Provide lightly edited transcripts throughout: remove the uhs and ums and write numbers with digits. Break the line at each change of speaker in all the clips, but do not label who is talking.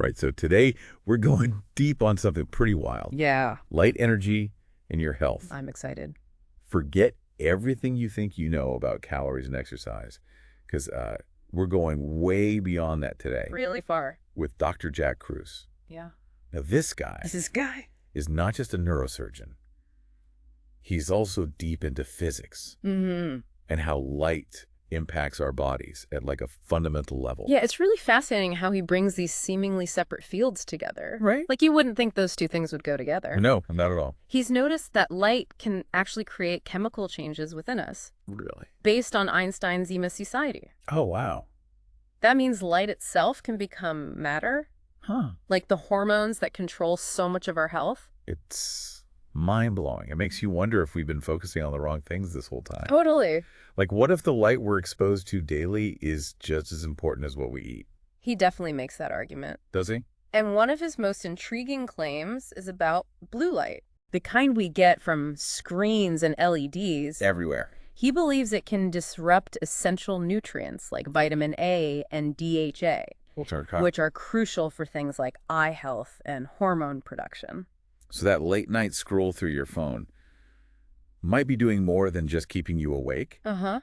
Right, so today we're going deep on something pretty wild.
Yeah,
Light energy and your health.
I'm excited.
Forget everything you think you know about calories and exercise, because we're going way beyond that today
Really far.
with Dr. Jack Kruse.
Yeah.
Now, this guy
This guy.
is not just a neurosurgeon. He's also deep into physics
Mm-hmm.
and how light impacts our bodies at like a fundamental level.
Yeah, it's really fascinating how he brings these seemingly separate fields together.
Right?
Like you wouldn't think those two things would go together.
No, not at all.
He's noticed that light can actually create chemical changes within us
Really?
based on Einstein's E society.
Oh, wow.
That means light itself can become matter,
Huh.
like the hormones that control so much of our health.
It's mind-blowing. It makes you wonder if we've been focusing on the wrong things this whole time.
Totally.
Like, what if the light we're exposed to daily is just as important as what we eat?
He definitely makes that argument.
Does he?
And one of his most intriguing claims is about blue light, the kind we get from screens and LEDs.
Everywhere.
He believes it can disrupt essential nutrients like vitamin A and DHA, which are crucial for things like eye health and hormone production.
So that late night scroll through your phone might be doing more than just keeping you awake.
Uh-huh.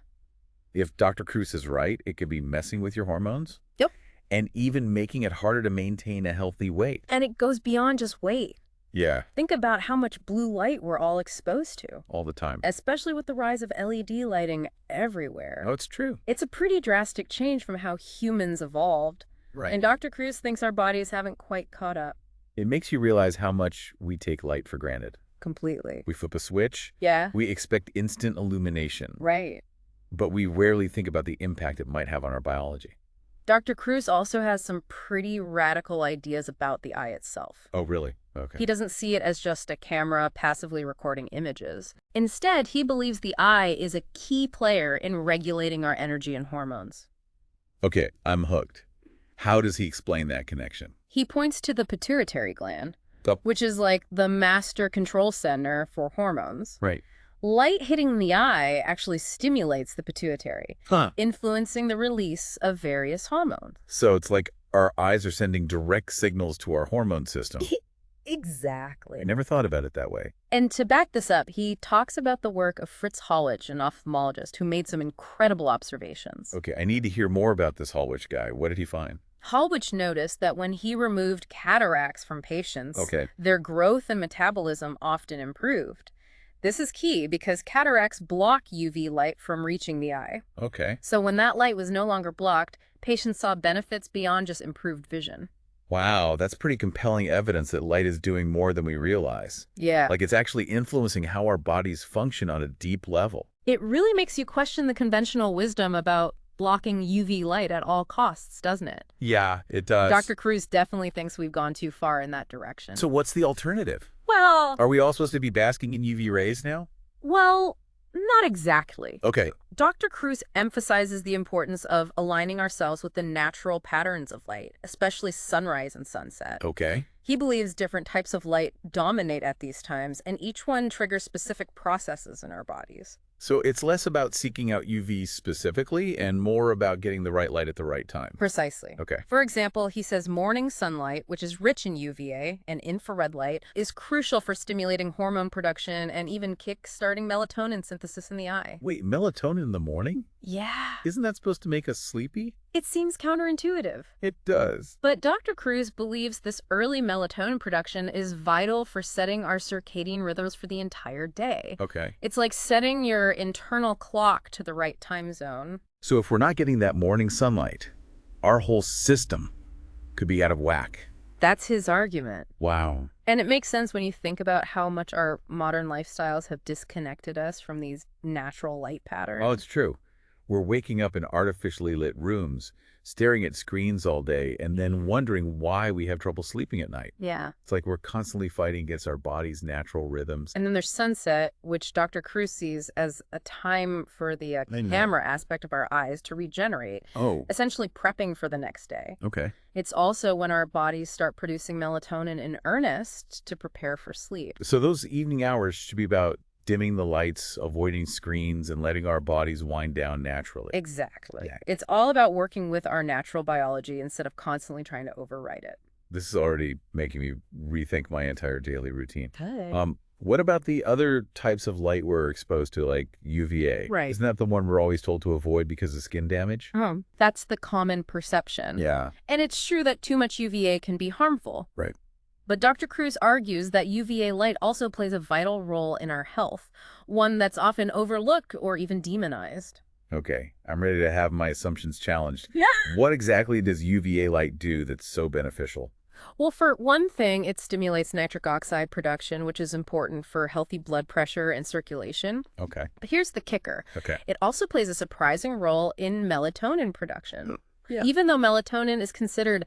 If Dr. Kruse is right, it could be messing with your hormones.
Yep.
And even making it harder to maintain a healthy weight.
And it goes beyond just weight.
Yeah.
Think about how much blue light we're all exposed to,
All the time.
especially with the rise of LED lighting everywhere.
Oh, it's true.
It's a pretty drastic change from how humans evolved.
Right.
And Dr. Kruse thinks our bodies haven't quite caught up.
It makes you realize how much we take light for granted.
Completely.
We flip a switch.
Yeah.
We expect instant illumination.
Right.
But we rarely think about the impact it might have on our biology.
Dr. Kruse also has some pretty radical ideas about the eye itself.
Oh, really? Okay.
He doesn't see it as just a camera passively recording images. Instead, he believes the eye is a key player in regulating our energy and hormones.
Okay, I'm hooked. How does he explain that connection?
He points to the pituitary gland,
The-
which is like the master control center for hormones.
Right.
Light hitting the eye actually stimulates the pituitary,
Huh.
influencing the release of various hormones.
So it's like our eyes are sending direct signals to our hormone system.
Exactly.
I never thought about it that way.
And to back this up, he talks about the work of Fritz Hallwich, an ophthalmologist who made some incredible observations.
Okay, I need to hear more about this Hallwich guy. What did he find?
Hallwich noticed that when he removed cataracts from patients,
Okay.
their growth and metabolism often improved. This is key because cataracts block UV light from reaching the eye.
Okay.
So when that light was no longer blocked, patients saw benefits beyond just improved vision.
Wow, that's pretty compelling evidence that light is doing more than we realize.
Yeah.
Like it's actually influencing how our bodies function on a deep level.
It really makes you question the conventional wisdom about blocking UV light at all costs, doesn't it?
Yeah, it does.
Dr. Kruse definitely thinks we've gone too far in that direction.
So what's the alternative?
Well,
Are we all supposed to be basking in UV rays now?
not exactly.
Okay.
Dr. Kruse emphasizes the importance of aligning ourselves with the natural patterns of light, especially sunrise and sunset.
Okay.
He believes different types of light dominate at these times, and each one triggers specific processes in our bodies.
So it's less about seeking out UV specifically and more about getting the right light at the right time.
Precisely.
Okay.
For example, he says morning sunlight, which is rich in UVA and infrared light, is crucial for stimulating hormone production and even kick-starting melatonin synthesis in the eye.
Wait, melatonin in the morning?
Yeah.
Isn't that supposed to make us sleepy?
It seems counterintuitive.
It does.
But Dr. Kruse believes this early melatonin production is vital for setting our circadian rhythms for the entire day.
Okay.
It's like setting your internal clock to the right time zone.
So if we're not getting that morning sunlight, our whole system could be out of whack.
That's his argument.
Wow.
And it makes sense when you think about how much our modern lifestyles have disconnected us from these natural light patterns.
Oh, it's true. We're waking up in artificially lit rooms, staring at screens all day, and then wondering why we have trouble sleeping at night.
Yeah.
It's like we're constantly fighting against our body's natural rhythms.
And then there's sunset, which Dr. Kruse sees as a time for the
I know.
camera aspect of our eyes to regenerate,
Oh,
essentially prepping for the next day.
okay.
It's also when our bodies start producing melatonin in earnest to prepare for sleep.
So those evening hours should be about dimming the lights, avoiding screens, and letting our bodies wind down naturally.
Exactly.
Yeah.
It's all about working with our natural biology instead of constantly trying to override it.
This is already making me rethink my entire daily routine.
Good.
What about the other types of light we're exposed to, like UVA?
Right.
Isn't that the one we're always told to avoid because of skin damage?
That's the common perception.
Yeah,
And it's true that too much UVA can be harmful.
right.
But Dr. Cruz argues that UVA light also plays a vital role in our health, one that's often overlooked or even demonized.
Okay, I'm ready to have my assumptions challenged.
Yeah.
What exactly does UVA light do that's so beneficial?
Well, for one thing, it stimulates nitric oxide production, which is important for healthy blood pressure and circulation.
Okay,
But here's the kicker.
okay.
It also plays a surprising role in melatonin production.
Yeah.
Even though melatonin is considered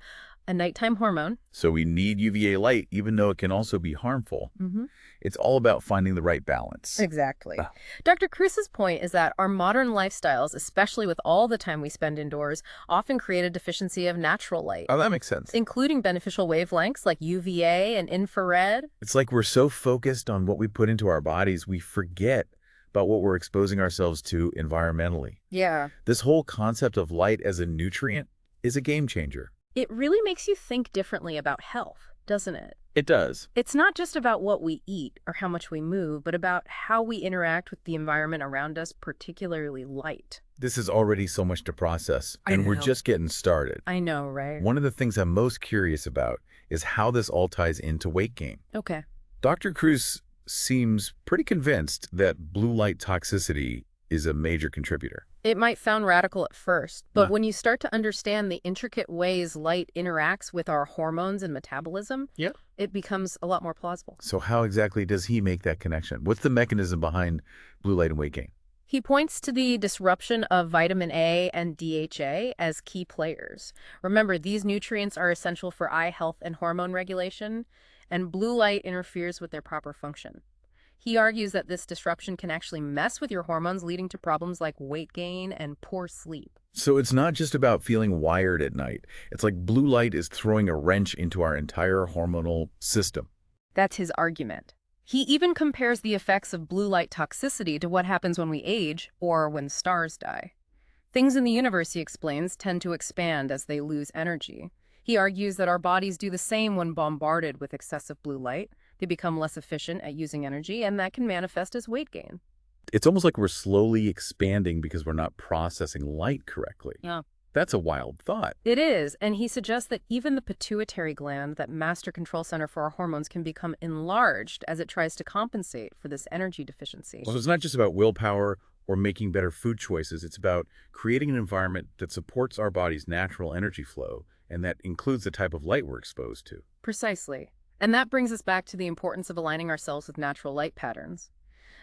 a nighttime hormone.
So we need UVA light, even though it can also be harmful.
Mm-hmm.
It's all about finding the right balance.
Exactly.
Ah.
Dr. Cruz's point is that our modern lifestyles, especially with all the time we spend indoors, often create a deficiency of natural light,
Oh, that makes sense.
including beneficial wavelengths like UVA and infrared.
It's like we're so focused on what we put into our bodies, we forget about what we're exposing ourselves to environmentally.
Yeah.
This whole concept of light as a nutrient is a game changer.
It really makes you think differently about health, doesn't it?
It does.
It's not just about what we eat or how much we move, but about how we interact with the environment around us, particularly light.
This is already so much to process,
I
and we're
know.
just getting started.
I know, right?
One of the things I'm most curious about is how this all ties into weight gain.
Okay.
Dr. Cruz seems pretty convinced that blue light toxicity is a major contributor.
It might sound radical at first, but
Yeah.
when you start to understand the intricate ways light interacts with our hormones and metabolism,
Yeah.
it becomes a lot more plausible.
So how exactly does he make that connection? What's the mechanism behind blue light and weight gain?
He points to the disruption of vitamin A and DHA as key players. Remember, these nutrients are essential for eye health and hormone regulation, and blue light interferes with their proper function. He argues that this disruption can actually mess with your hormones, leading to problems like weight gain and poor sleep.
So it's not just about feeling wired at night. It's like blue light is throwing a wrench into our entire hormonal system.
That's his argument. He even compares the effects of blue light toxicity to what happens when we age or when stars die. Things in the universe, he explains, tend to expand as they lose energy. He argues that our bodies do the same when bombarded with excessive blue light. They become less efficient at using energy, and that can manifest as weight gain.
It's almost like we're slowly expanding because we're not processing light correctly.
Yeah.
That's a wild thought.
It is, and he suggests that even the pituitary gland, that master control center for our hormones, can become enlarged as it tries to compensate for this energy deficiency.
So it's not just about willpower or making better food choices. It's about creating an environment that supports our body's natural energy flow, and that includes the type of light we're exposed to.
Precisely. And that brings us back to the importance of aligning ourselves with natural light patterns.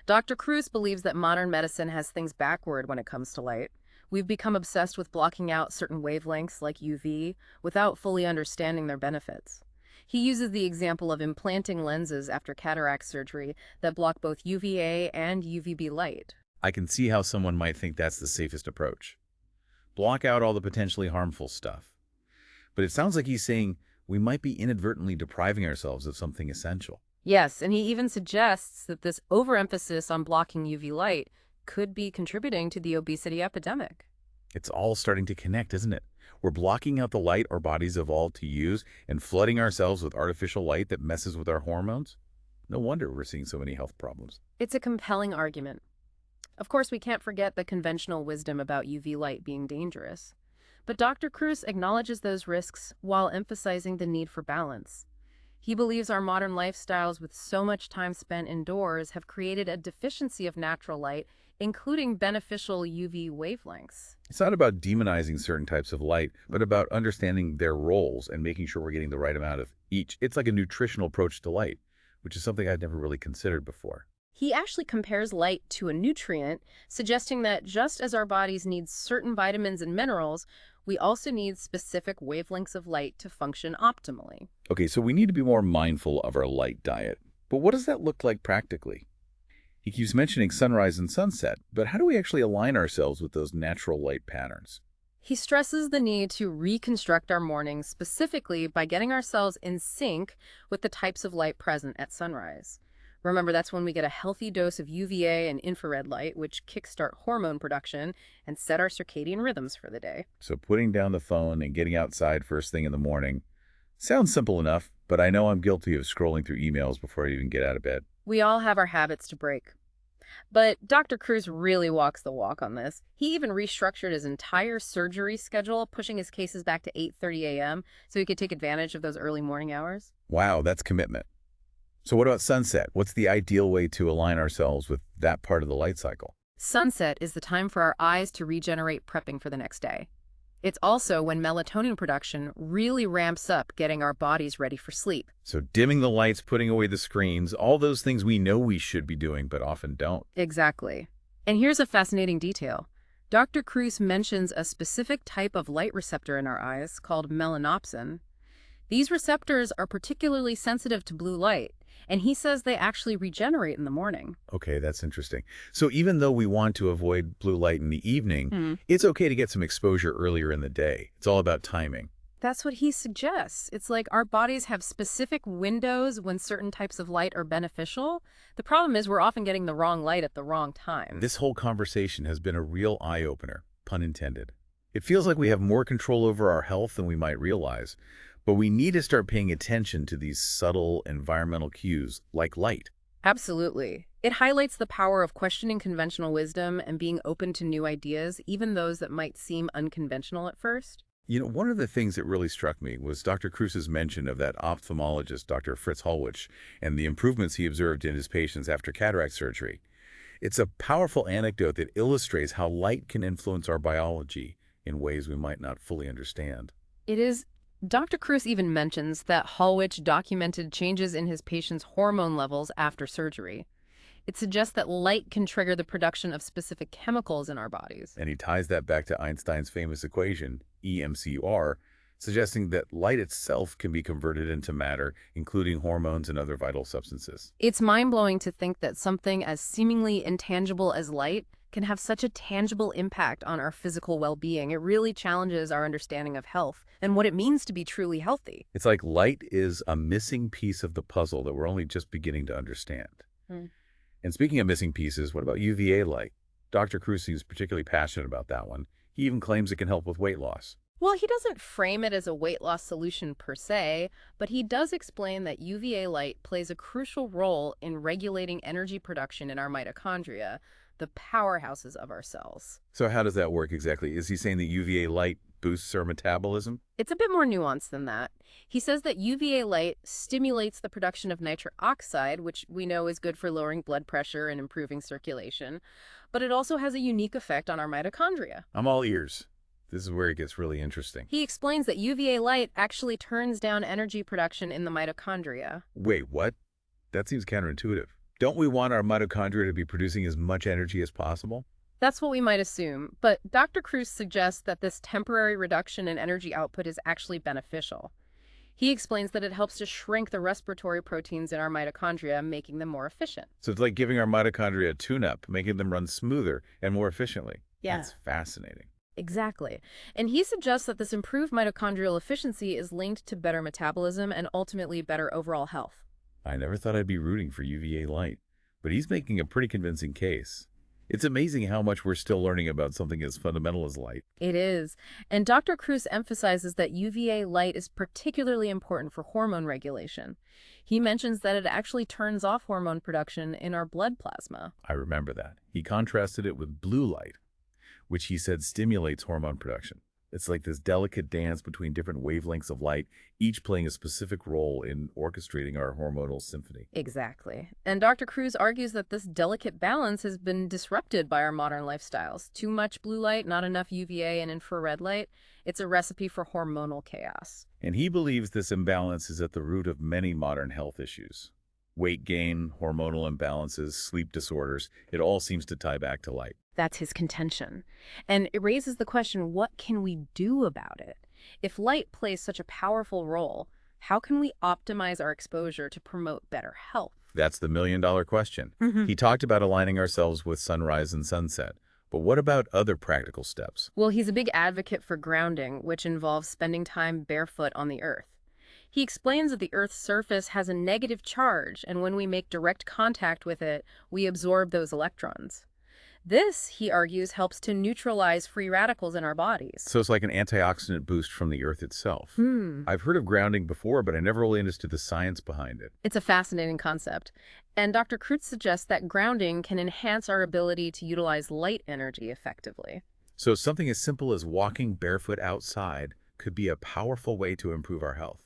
Dr. Cruz believes that modern medicine has things backward when it comes to light. We've become obsessed with blocking out certain wavelengths like UV without fully understanding their benefits. He uses the example of implanting lenses after cataract surgery that block both UVA and UVB light.
I can see how someone might think that's the safest approach. Block out all the potentially harmful stuff. But it sounds like he's saying we might be inadvertently depriving ourselves of something essential.
Yes, and he even suggests that this overemphasis on blocking UV light could be contributing to the obesity epidemic.
It's all starting to connect, isn't it? We're blocking out the light our bodies evolved to use and flooding ourselves with artificial light that messes with our hormones. No wonder we're seeing so many health problems.
It's a compelling argument. Of course, we can't forget the conventional wisdom about UV light being dangerous. But Dr. Cruz acknowledges those risks while emphasizing the need for balance. He believes our modern lifestyles with so much time spent indoors have created a deficiency of natural light, including beneficial UV wavelengths.
It's not about demonizing certain types of light, but about understanding their roles and making sure we're getting the right amount of each. It's like a nutritional approach to light, which is something I'd never really considered before.
He actually compares light to a nutrient, suggesting that just as our bodies need certain vitamins and minerals, we also need specific wavelengths of light to function optimally.
Okay, so we need to be more mindful of our light diet. But what does that look like practically? He keeps mentioning sunrise and sunset, but how do we actually align ourselves with those natural light patterns?
He stresses the need to reconstruct our mornings specifically by getting ourselves in sync with the types of light present at sunrise. Remember, that's when we get a healthy dose of UVA and infrared light, which kickstart hormone production and set our circadian rhythms for the day.
So putting down the phone and getting outside first thing in the morning Sounds simple enough, but I know I'm guilty of scrolling through emails before I even get out of bed.
We all have our habits to break. But Dr. Cruz really walks the walk on this. He even restructured his entire surgery schedule, pushing his cases back to 8:30 a.m. so he could take advantage of those early morning hours.
Wow, that's commitment. So what about sunset? What's the ideal way to align ourselves with that part of the light cycle?
Sunset is the time for our eyes to regenerate, prepping for the next day. It's also when melatonin production really ramps up, getting our bodies ready for sleep.
So dimming the lights, putting away the screens, all those things we know we should be doing but often don't.
Exactly. And here's a fascinating detail. Dr. Cruz mentions a specific type of light receptor in our eyes called melanopsin. These receptors are particularly sensitive to blue light, and he says they actually regenerate in the morning.
Okay, that's interesting. So even though we want to avoid blue light in the evening,
Hmm.
it's okay to get some exposure earlier in the day. It's all about timing.
That's what he suggests. It's like our bodies have specific windows when certain types of light are beneficial. The problem is we're often getting the wrong light at the wrong time.
This whole conversation has been a real eye-opener, pun intended. It feels like we have more control over our health than we might realize, but we need to start paying attention to these subtle environmental cues like light.
Absolutely. It highlights the power of questioning conventional wisdom and being open to new ideas, even those that might seem unconventional at first.
You know, one of the things that really struck me was Dr. Cruz's mention of that ophthalmologist, Dr. Fritz Hulwich, and the improvements he observed in his patients after cataract surgery. It's a powerful anecdote that illustrates how light can influence our biology in ways we might not fully understand.
It is. Dr. Cruz even mentions that Hulwich documented changes in his patients' hormone levels after surgery. It suggests that light can trigger the production of specific chemicals in our bodies.
And he ties that back to Einstein's famous equation, EMCR, suggesting that light itself can be converted into matter, including hormones and other vital substances.
It's mind-blowing to think that something as seemingly intangible as light can have such a tangible impact on our physical well-being. It really challenges our understanding of health and what it means to be truly healthy.
It's like light is a missing piece of the puzzle that we're only just beginning to understand.
Hmm.
And speaking of missing pieces, what about UVA light? Dr. Cruz seems particularly passionate about that one. He even claims it can help with weight loss.
Well, he doesn't frame it as a weight loss solution per se, but he does explain that UVA light plays a crucial role in regulating energy production in our mitochondria, the powerhouses of our cells.
So how does that work exactly? Is he saying that UVA light boosts our metabolism?
It's a bit more nuanced than that. He says that UVA light stimulates the production of nitric oxide, which we know is good for lowering blood pressure and improving circulation, but it also has a unique effect on our mitochondria.
I'm all ears. This is where it gets really interesting.
He explains that UVA light actually turns down energy production in the mitochondria.
Wait, what? That seems counterintuitive. Don't we want our mitochondria to be producing as much energy as possible?
That's what we might assume, but Dr. Cruz suggests that this temporary reduction in energy output is actually beneficial. He explains that it helps to shrink the respiratory proteins in our mitochondria, making them more efficient.
So it's like giving our mitochondria a tune-up, making them run smoother and more efficiently.
Yeah.
That's fascinating.
Exactly. And he suggests that this improved mitochondrial efficiency is linked to better metabolism and ultimately better overall health.
I never thought I'd be rooting for UVA light, but he's making a pretty convincing case. It's amazing how much we're still learning about something as fundamental as light.
It is. And Dr. Cruz emphasizes that UVA light is particularly important for hormone regulation. He mentions that it actually turns off hormone production in our blood plasma.
I remember that. He contrasted it with blue light, which he said stimulates hormone production. It's like this delicate dance between different wavelengths of light, each playing a specific role in orchestrating our hormonal symphony.
Exactly. And Dr. Cruz argues that this delicate balance has been disrupted by our modern lifestyles. Too much blue light, not enough UVA and infrared light. It's a recipe for hormonal chaos.
And he believes this imbalance is at the root of many modern health issues. Weight gain, hormonal imbalances, sleep disorders, it all seems to tie back to light.
That's his contention. And it raises the question, what can we do about it? If light plays such a powerful role, how can we optimize our exposure to promote better health?
That's the million-dollar question.
Mhm.
He talked about aligning ourselves with sunrise and sunset. But what about other practical steps?
Well, he's a big advocate for grounding, which involves spending time barefoot on the earth. He explains that the Earth's surface has a negative charge, and when we make direct contact with it, we absorb those electrons. This, he argues, helps to neutralize free radicals in our bodies.
So it's like an antioxidant boost from the earth itself.
Hmm.
I've heard of grounding before, but I never really understood the science behind it.
It's a fascinating concept. And Dr. Kreutz suggests that grounding can enhance our ability to utilize light energy effectively.
So something as simple as walking barefoot outside could be a powerful way to improve our health.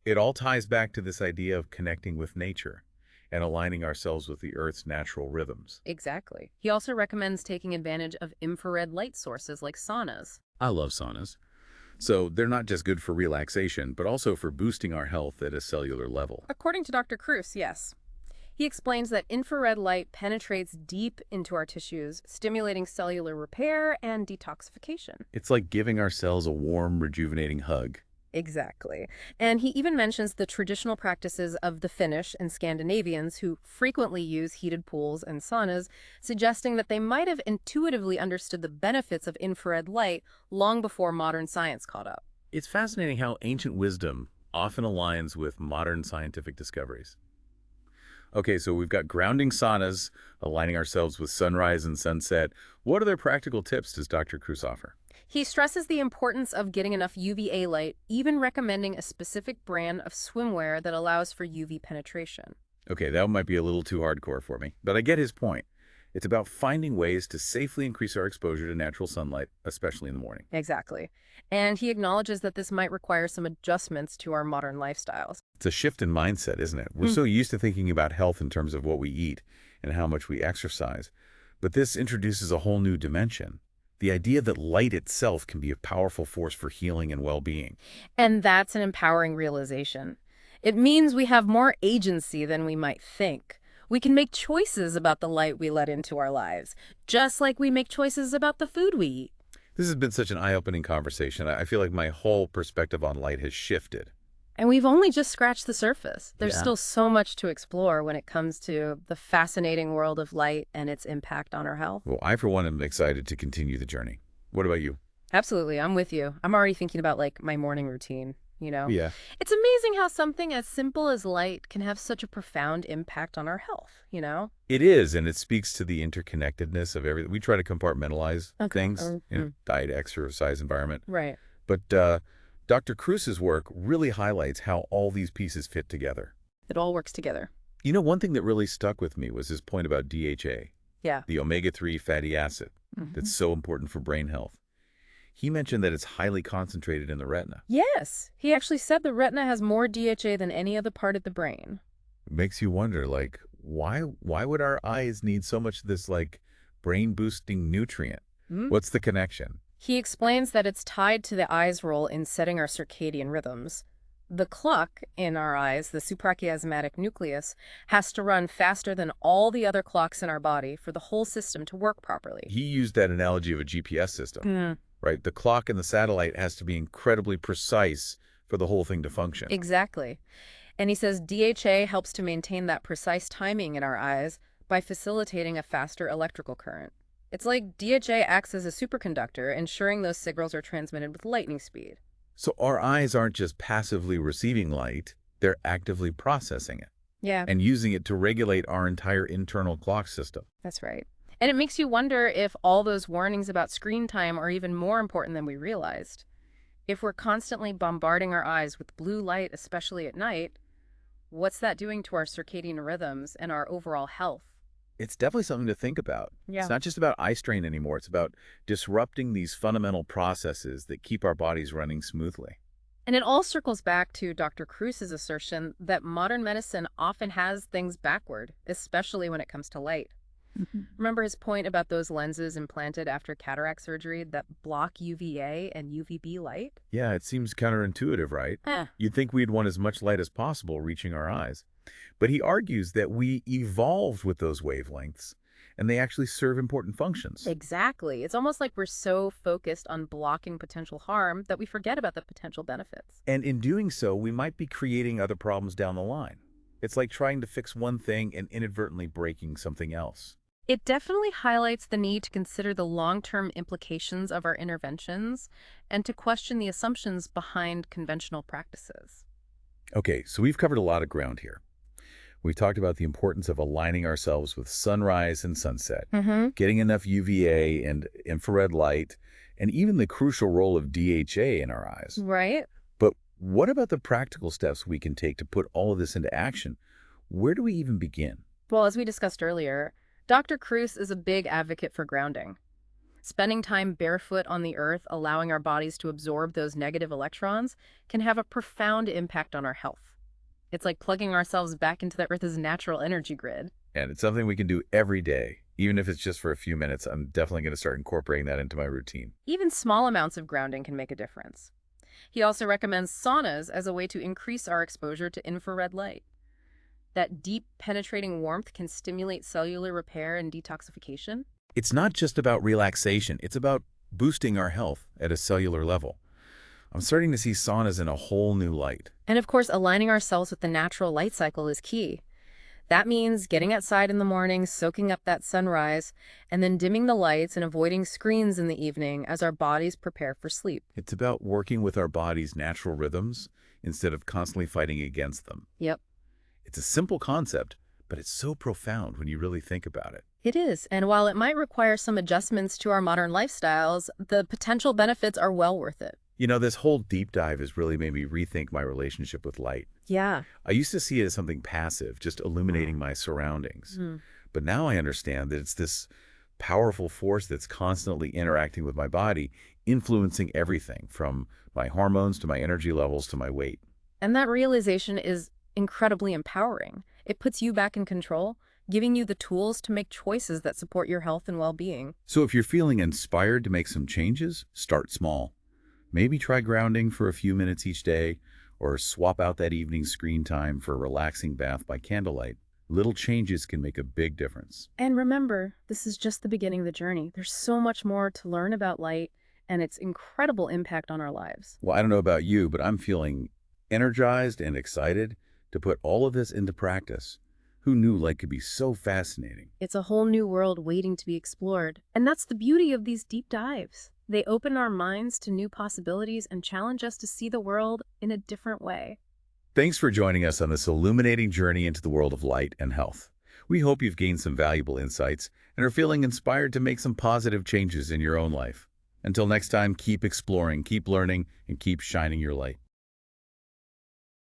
It all ties back to this idea of connecting with nature and aligning ourselves with the Earth's natural rhythms.
Exactly. He also recommends taking advantage of infrared light sources like saunas.
I love saunas. So they're not just good for relaxation, but also for boosting our health at a cellular level.
According to Dr. Kreutz, yes. He explains that infrared light penetrates deep into our tissues, stimulating cellular repair and detoxification.
It's like giving our cells a warm, rejuvenating hug.
Exactly. And he even mentions the traditional practices of the Finnish and Scandinavians who frequently use heated pools and saunas, suggesting that they might have intuitively understood the benefits of infrared light long before modern science caught up.
It's fascinating how ancient wisdom often aligns with modern scientific discoveries. Okay, so we've got grounding saunas, aligning ourselves with sunrise and sunset. What other practical tips does Dr. Kreutz offer?
He stresses the importance of getting enough UVA light, even recommending a specific brand of swimwear that allows for UV penetration.
Okay, that might be a little too hardcore for me, but I get his point. It's about finding ways to safely increase our exposure to natural sunlight, especially in the morning.
Exactly. And he acknowledges that this might require some adjustments to our modern lifestyles.
It's a shift in mindset, isn't it? We're so used to thinking about health in terms of what we eat and how much we exercise. But this introduces a whole new dimension. The idea that light itself can be a powerful force for healing and well-being.
And that's an empowering realization. It means we have more agency than we might think. We can make choices about the light we let into our lives, just like we make choices about the food we eat.
This has been such an eye-opening conversation. I feel like my whole perspective on light has shifted.
And we've only just scratched the surface. There's
Yeah.
still so much to explore when it comes to the fascinating world of light and its impact on our health.
Well, I, for one, am excited to continue the journey. What about you?
Absolutely, I'm with you. I'm already thinking about like my morning routine, you know?
Yeah.
It's amazing how something as simple as light can have such a profound impact on our health, you know?
It is, and it speaks to the interconnectedness of everything. We try to compartmentalize
Okay.
things, diet, exercise, environment.
Right.
But Dr. Kruz's work really highlights how all these pieces fit together.
It all works together.
You know, one thing that really stuck with me was his point about DHA,
Yeah.
the omega-3 fatty acid that's so important for brain health. He mentioned that it's highly concentrated in the retina.
Yes. He actually said the retina has more DHA than any other part of the brain.
It makes you wonder, like, why would our eyes need so much of this, like, brain-boosting nutrient? What's the connection?
He explains that it's tied to the eye's role in setting our circadian rhythms. The clock in our eyes, the suprachiasmatic nucleus, has to run faster than all the other clocks in our body for the whole system to work properly.
He used that analogy of a GPS system, right? The clock and the satellite has to be incredibly precise for the whole thing to function.
Exactly. And he says DHA helps to maintain that precise timing in our eyes by facilitating a faster electrical current. It's like DHA acts as a superconductor, ensuring those signals are transmitted with lightning speed.
So our eyes aren't just passively receiving light, they're actively processing it
Yeah,
and using it to regulate our entire internal clock system.
that's right. And it makes you wonder if all those warnings about screen time are even more important than we realized. If we're constantly bombarding our eyes with blue light, especially at night, what's that doing to our circadian rhythms and our overall health?
It's definitely something to think about.
Yeah.
It's not just about eye strain anymore. It's about disrupting these fundamental processes that keep our bodies running smoothly.
And it all circles back to Dr. Kruz's assertion that modern medicine often has things backward, especially when it comes to light. Remember his point about those lenses implanted after cataract surgery that block UVA and UVB light?
Yeah, it seems counterintuitive, right? You'd think we'd want as much light as possible reaching our eyes. But he argues that we evolved with those wavelengths, and they actually serve important functions.
Exactly. It's almost like we're so focused on blocking potential harm that we forget about the potential benefits.
And in doing so, we might be creating other problems down the line. It's like trying to fix one thing and inadvertently breaking something else.
It definitely highlights the need to consider the long-term implications of our interventions and to question the assumptions behind conventional practices.
Okay, so we've covered a lot of ground here. We talked about the importance of aligning ourselves with sunrise and sunset,
Mm-hmm.
getting enough UVA and infrared light, and even the crucial role of DHA in our eyes.
Right?
But what about the practical steps we can take to put all of this into action? Where do we even begin?
Well, as we discussed earlier, Dr. Cruz is a big advocate for grounding. Spending time barefoot on the earth, allowing our bodies to absorb those negative electrons, can have a profound impact on our health. It's like plugging ourselves back into the Earth's natural energy grid.
And it's something we can do every day, even if it's just for a few minutes. I'm definitely going to start incorporating that into my routine.
Even small amounts of grounding can make a difference. He also recommends saunas as a way to increase our exposure to infrared light. That deep, penetrating warmth can stimulate cellular repair and detoxification.
It's not just about relaxation. It's about boosting our health at a cellular level. I'm starting to see saunas in a whole new light.
And of course, aligning ourselves with the natural light cycle is key. That means getting outside in the morning, soaking up that sunrise, and then dimming the lights and avoiding screens in the evening as our bodies prepare for sleep.
It's about working with our body's natural rhythms instead of constantly fighting against them.
Yep,
It's a simple concept, but it's so profound when you really think about it.
it is. And while it might require some adjustments to our modern lifestyles, the potential benefits are well worth it.
You know, this whole deep dive has really made me rethink my relationship with light.
Yeah.
I used to see it as something passive, just illuminating my surroundings. But now I understand that it's this powerful force that's constantly interacting with my body, influencing everything from my hormones to my energy levels to my weight.
And that realization is incredibly empowering. It puts you back in control, giving you the tools to make choices that support your health and well-being.
So if you're feeling inspired to make some changes, start small. Maybe try grounding for a few minutes each day, or swap out that evening screen time for a relaxing bath by candlelight. Little changes can make a big difference.
And remember, this is just the beginning of the journey. There's so much more to learn about light and its incredible impact on our lives.
Well, I don't know about you, but I'm feeling energized and excited to put all of this into practice. Who knew light could be so fascinating?
It's a whole new world waiting to be explored. And that's the beauty of these deep dives. They open our minds to new possibilities and challenge us to see the world in a different way.
Thanks for joining us on this illuminating journey into the world of light and health. We hope you've gained some valuable insights and are feeling inspired to make some positive changes in your own life. Until next time, keep exploring, keep learning, and keep shining your light.